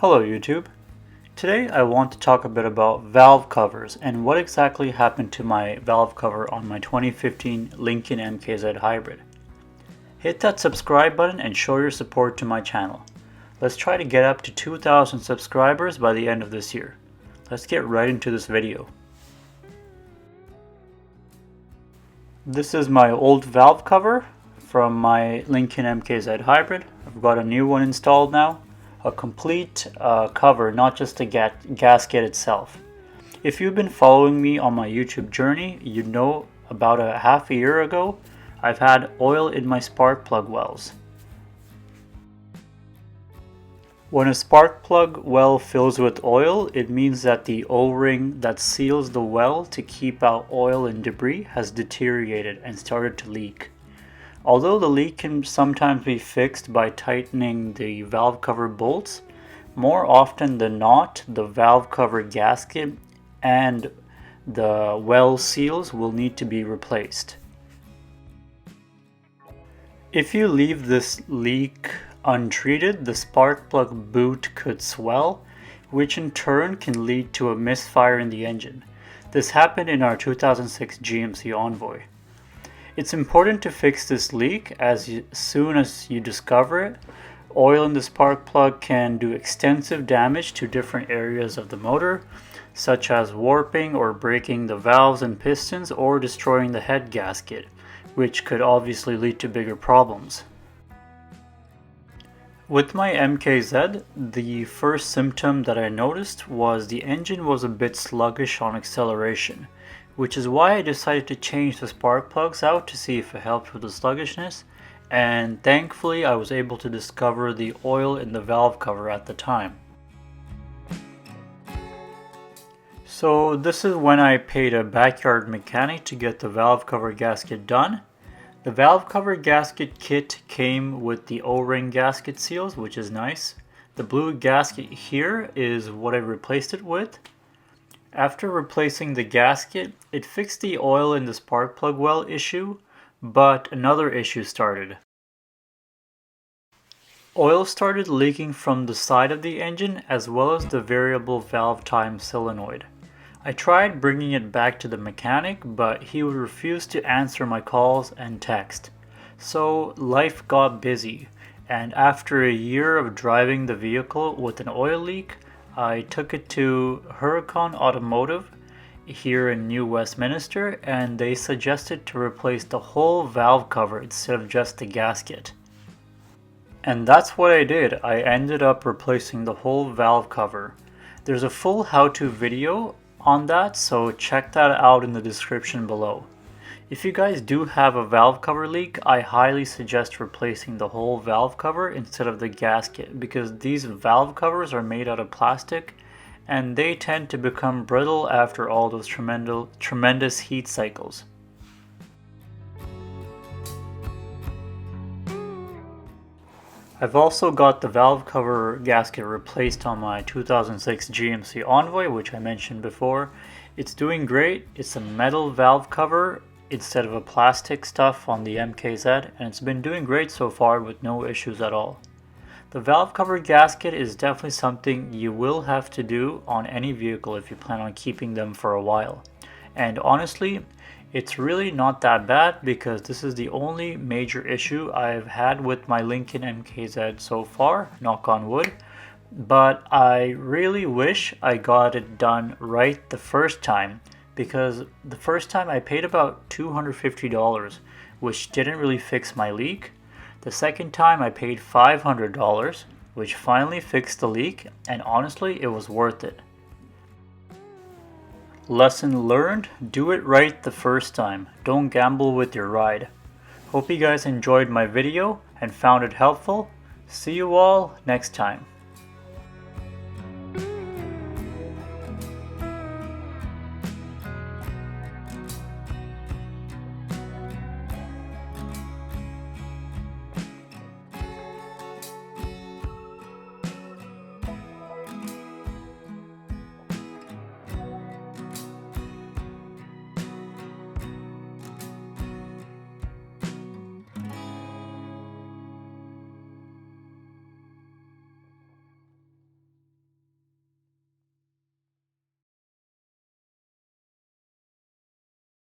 Hello YouTube. Today I want to talk a bit about valve covers and what exactly happened to my valve cover on my 2015 Lincoln MKZ Hybrid. Hit that subscribe button and show your support to my channel. Let's try to get up to 2,000 subscribers by the end of this year. Let's get right into this video. This is my old valve cover from my Lincoln MKZ Hybrid. I've got a new one installed now. A complete cover, not just the gasket itself. If you've been following me on my YouTube journey, you know about a half a year ago, I've had oil in my spark plug wells. When a spark plug well fills with oil, it means that the O-ring that seals the well to keep out oil and debris has deteriorated and started to leak. Although the leak can sometimes be fixed by tightening the valve cover bolts, more often than not, the valve cover gasket and the well seals will need to be replaced. If you leave this leak untreated, the spark plug boot could swell, which in turn can lead to a misfire in the engine. This happened in our 2006 GMC Envoy. It's important to fix this leak as soon as you discover it. Oil in the spark plug can do extensive damage to different areas of the motor, such as warping or breaking the valves and pistons or destroying the head gasket, which could obviously lead to bigger problems. With my MKZ, the first symptom that I noticed was the engine was a bit sluggish on acceleration, which is why I decided to change the spark plugs out to see if it helped with the sluggishness, and thankfully I was able to discover the oil in the valve cover at the time. So this is when I paid a backyard mechanic to get the valve cover gasket done. The valve cover gasket kit came with the O-ring gasket seals, which is nice. The blue gasket here is what I replaced it with. After replacing the gasket, it fixed the oil in the spark plug well issue, but another issue started. Oil started leaking from the side of the engine as well as the variable valve time solenoid. I tried bringing it back to the mechanic, but he would refuse to answer my calls and text. So life got busy, and after a year of driving the vehicle with an oil leak, I took it to Huracan Automotive here in New Westminster, and they suggested to replace the whole valve cover instead of just the gasket. And that's what I did. I ended up replacing the whole valve cover. There's a full how-to video on that, so check that out in the description below. If you guys do have a valve cover leak, I highly suggest replacing the whole valve cover instead of the gasket, because these valve covers are made out of plastic and they tend to become brittle after all those tremendous heat cycles. I've also got the valve cover gasket replaced on my 2006 GMC Envoy, which I mentioned before. It's doing great. It's a metal valve cover instead of a plastic stuff on the MKZ, and it's been doing great so far with no issues at all. The valve cover gasket is definitely something you will have to do on any vehicle if you plan on keeping them for a while. And honestly, it's really not that bad because this is the only major issue I've had with my Lincoln MKZ so far, knock on wood. But I really wish I got it done right the first time, because the first time I paid about $250, which didn't really fix my leak. The second time I paid $500, which finally fixed the leak, and honestly it was worth it. Lesson learned, do it right the first time. Don't gamble with your ride. Hope you guys enjoyed my video and found it helpful. See you all next time.